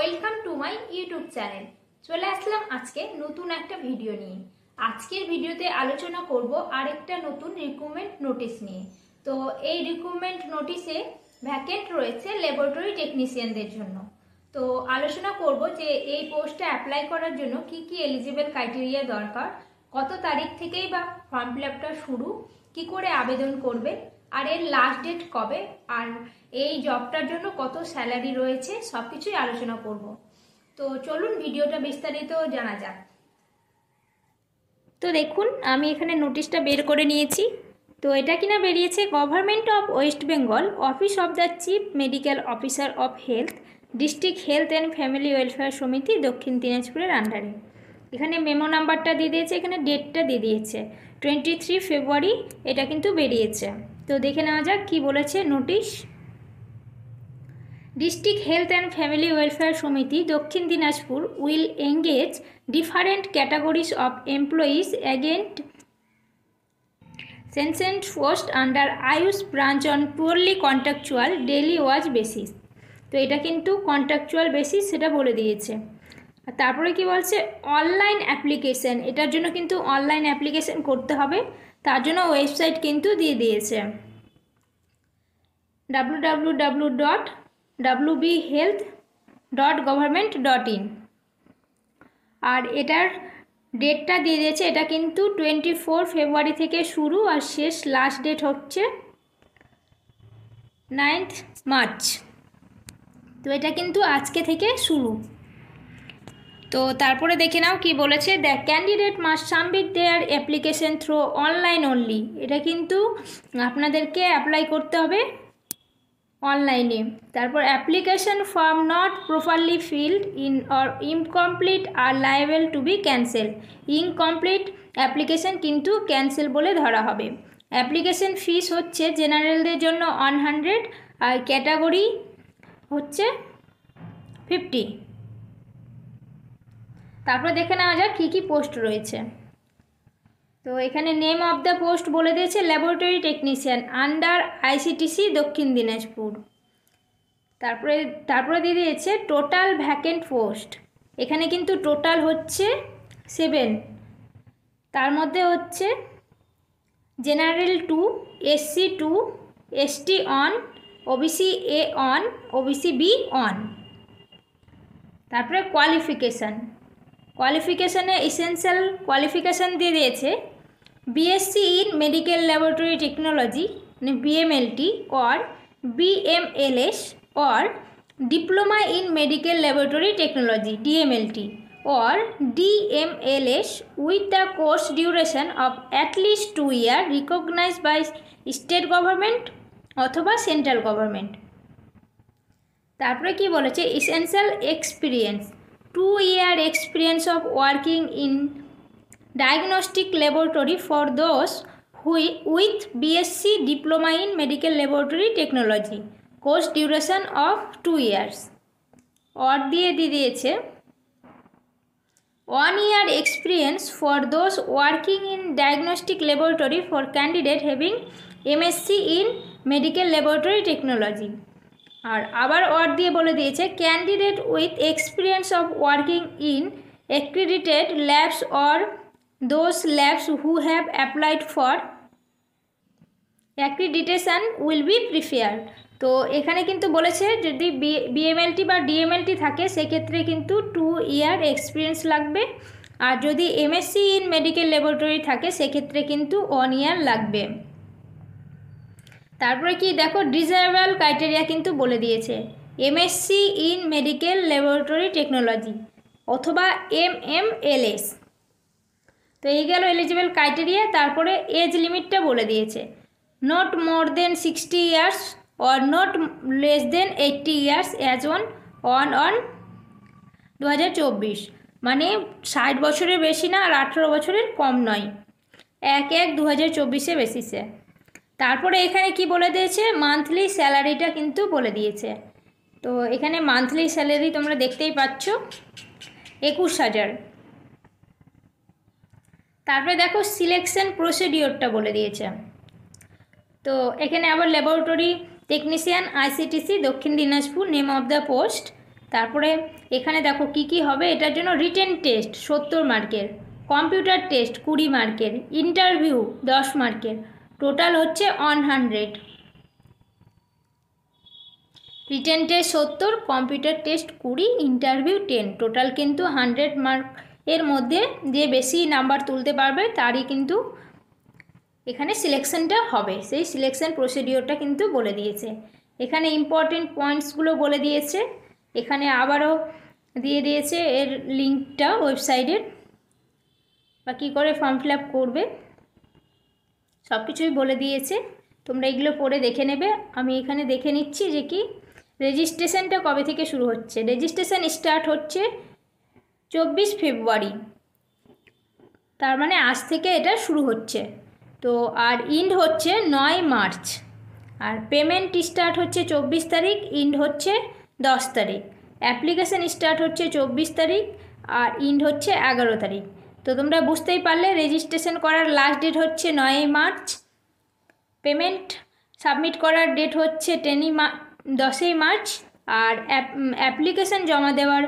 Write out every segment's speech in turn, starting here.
Welcome to my YouTube channel. চলে আসলাম আজকে নতুন একটা ভিডিও নিয়ে। আজকের ভিডিওতে আলোচনা করব আরেকটা নতুন রিক্রুটমেন্ট নোটিশ নিয়ে। তো এই রিক্রুটমেন্ট নোটিশে ভ্যাকেন্ট রয়েছে ল্যাবরেটরি টেকনিশিয়ানদের জন্য। তো আলোচনা করব যে এই পোস্টে অ্যাপ্লাই করার জন্য কি কি এলিজিবল ক্রাইটেরিয়া দরকার, কত তারিখ থেকেই বা ফর্ম ফিল আপটা শুরু, কি করে আবেদন করবে, আর এর লাস্ট ডেট কবে, আর এই জবটার জন্য কত স্যালারি রয়েছে, সবকিছুই আলোচনা করব। তো চলুন ভিডিওটা বিস্তারিত জানা যাক। তো দেখুন, আমি এখানে নোটিশটা বের করে নিয়েছি। তো এটা কিনা বেরিয়েছে government of West Bengal, office of the chief medical officer of health, district health and family welfare সমিতি, দক্ষিণ দিনাজপুরের আন্ডারে। এখানে মেমো নাম্বারটা দিয়ে দিয়েছে, এখানে ডেটটা দিয়ে দিয়েছে 23 ফেব্রুয়ারি এটা কিন্তু বেরিয়েছে। তো দেখে নেওয়া যাক কী বলেছে notice. District health and family welfare সমিতি, Dakshin Dinajpur will engage different categories of employees against sanctioned post under AYUSH branch on purely contractual daily wage basis. তো এটা কিন্তু কন্ট্রাকচুয়াল বেসিস সেটা বলে দিয়েছে। আর তারপরে কি বলছে, অনলাইন অ্যাপ্লিকেশন, এটার জন্য কিন্তু অনলাইন অ্যাপ্লিকেশন করতে হবে, তার জন্য ওয়েবসাইট কিন্তু দিয়ে দিয়েছে www.wbhealth.government.in। আর এটার ডেটটা দিয়ে দিয়েছে, এটা কিন্তু 24 ফেব্রুয়ারি থেকে শুরু, আর শেষ লাস্ট ডেট হচ্ছে 9th মার্চ। তো এটা কিন্তু আজকে থেকে শুরু। তো তারপরে দেখে নাও কি বলেছে, the candidate must submit their application through online only. এটা কিন্তু আপনাদেরকে অ্যাপ্লাই করতে হবে অনলাইনে। তারপর application form not properly filled in or incomplete are liable to be cancel. Incomplete application কিন্তু ক্যান্সেল বলে ধরা হবে। অ্যাপ্লিকেশন ফিস হচ্ছে জেনারেলদের জন্য 100 আর ক্যাটাগরি হচ্ছে 50। তারপরে দেখে নেওয়া যাক কী কী পোস্ট রয়েছে। তো এখানে নেম অফ দ্য পোস্ট বলে দিয়েছে ল্যাবরেটরি টেকনিশিয়ান আন্ডার আইসিটিসি দক্ষিণ দিনাজপুর। তারপরে দিয়ে দিয়েছে টোটাল ভ্যাকেন্ট পোস্ট। এখানে কিন্তু টোটাল হচ্ছে 7। তার মধ্যে হচ্ছে general 2, SC 2, ST on, OBC A on, OBC B on. তারপরে কোয়ালিফিকেশানে এসেন্সিয়াল কোয়ালিফিকেশান দিয়ে দিয়েছে BSc in medical laboratory technology মানে BMLT or BMLS or diploma in medical laboratory technology DMLT or DMLS with the course duration of at least 2 years recognized by state government অথবা central government. তারপরে কি বলেছে, essential experience 2 year experience of working in diagnostic laboratory for those with BSc diploma in medical laboratory technology, course duration of 2 years। और দিয়ে দিয়েছে 1 year experience for those working in diagnostic laboratory for candidate having MSc in medical laboratory technology। আর আবার word দিয়ে বলে দিয়েছে candidate with experience of working in accredited labs or those labs who have applied for accreditation will be preferred. তো এখানে কিন্তু বলেছে যদি BMLT বা DMLT থাকে সেক্ষেত্রে কিন্তু 2 year এক্সপিরিয়েন্স লাগবে, আর যদি MSc ইন মেডিকেল ল্যাবরেটরি থাকে সেক্ষেত্রে কিন্তু 1 year লাগবে। তারপরে কি দেখো, ডিজায়ারেবল ক্রাইটেরিয়া কিন্তু বলে দিয়েছে MSc in medical laboratory technology অথবা MMLS। তো এই গেল এলিজিবল ক্রাইটেরিয়া। তারপরে এজ লিমিটটা বলে দিয়েছে not more than 60 years or not less than 80 years as on 2024, মানে 60 বছরের বেশি না আর 18 বছরের কম নয়, 1/1/2024 বেসিসে। তারপরে এখানে কি বলে দিয়েছে, মান্থলি স্যালারিটা কিন্তু বলে দিয়েছে। তো এখানে মান্থলি স্যালারি তোমরা দেখতেই পাচ্ছ 21,000। তারপরে দেখো সিলেকশন প্রসিডিওরটা বলে দিয়েছে। তো এখানে আবার ল্যাবরেটরি টেকনিশিয়ান ICTC দক্ষিণ Dinajpur, name of the post তারপরে এখানে দেখো কি কি হবে, এটার জন্য রিটেন টেস্ট 70 মার্কের, কম্পিউটার টেস্ট 20 মার্কের, ইন্টারভিউ 10 মার্কের, টোটাল হচ্ছে 100। Written test 70, computer test 20, interview 10, total কিন্তু 100 মার্কের মধ্যে যে বেশি নাম্বার তুলতে পারবে তারই কিন্তু এখানে সিলেকশনটা হবে। সেই সিলেকশন প্রসিডিওরটা কিন্তু বলে দিয়েছে। এখানে ইম্পর্টেন্ট পয়েন্টসগুলো বলে দিয়েছে, এখানে আবারও দিয়ে দিয়েছে এর লিঙ্কটা ওয়েবসাইটের, বা কী করে ফর্ম ফিল আপ করবে সব কিছুই বলে দিয়েছে। তোমরা এগুলো পড়ে দেখে নেবে। আমি এখানে দেখে নিচ্ছি যে কি রেজিস্ট্রেশনটা কবে থেকে শুরু হচ্ছে। রেজিস্ট্রেশন স্টার্ট হচ্ছে 24 ফেব্রুয়ারি, তার মানে আজ থেকে এটা শুরু হচ্ছে। তো আর ইন্ড হচ্ছে 9 মার্চ, আর পেমেন্ট স্টার্ট হচ্ছে 24 তারিখ, ইন্ড হচ্ছে 10 তারিখ। অ্যাপ্লিকেশান স্টার্ট হচ্ছে 24 তারিখ আর ইন্ড হচ্ছে 11 তারিখ। তো তোমরা বুঝতেই পারলে রেজিস্ট্রেশন করার লাস্ট ডেট হচ্ছে 9 মার্চ, পেমেন্ট সাবমিট করার ডেট হচ্ছে 10 মার্চ, আর অ্যাপ্লিকেশান জমা দেওয়ার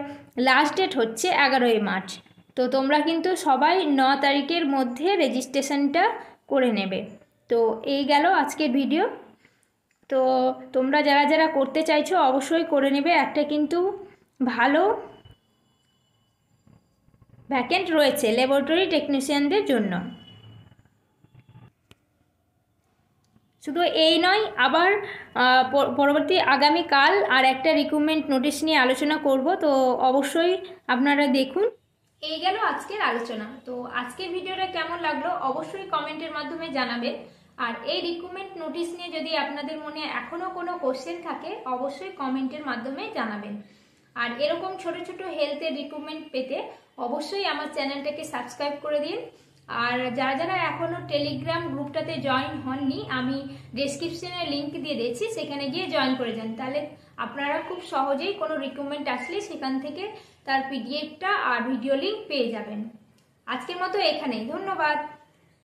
লাস্ট ডেট হচ্ছে 11 মার্চ। তো তোমরা কিন্তু সবাই 9 তারিখের মধ্যে রেজিস্ট্রেশনটা করে নেবে। তো এই গেল আজকের ভিডিও। তো তোমরা যারা যারা করতে চাইছো অবশ্যই করে নেবে। একটা কিন্তু ভালো ভ্যাকেন্ট রয়েছে ল্যাবরেটরি টেকনিশিয়ানদের জন্য। শুধু এই নয়, আবার পরবর্তী আগামীকাল আর একটা রিক্রুটমেন্ট নোটিশ নিয়ে আলোচনা করব, তো অবশ্যই আপনারা দেখুন। এই গেল আজকের আলোচনা। তো আজকের ভিডিওটা কেমন লাগলো অবশ্যই কমেন্টের মাধ্যমে জানাবেন। আর এই রিক্রুটমেন্ট নোটিশ নিয়ে যদি আপনাদের মনে এখনও কোনো কোশ্চেন থাকে অবশ্যই কমেন্টের মাধ্যমে জানাবেন। আর এরকম ছোট ছোট হেলথের রিক্রুটমেন্ট পেতে অবশ্যই আমার চ্যানেলটাকে সাবস্ক্রাইব করে দিন। আর যারা যারা এখনও টেলিগ্রাম গ্রুপটাতে জয়েন হননি, আমি ডেসক্রিপশনে লিঙ্ক দিয়ে দিয়েছি, সেখানে গিয়ে জয়েন করে যান। তাহলে আপনারা খুব সহজেই কোনো রিক্রুটমেন্ট আসলে সেখান থেকে তার পিডিএফটা আর ভিডিও লিঙ্ক পেয়ে যাবেন। আজকের মতো এখানেই, ধন্যবাদ।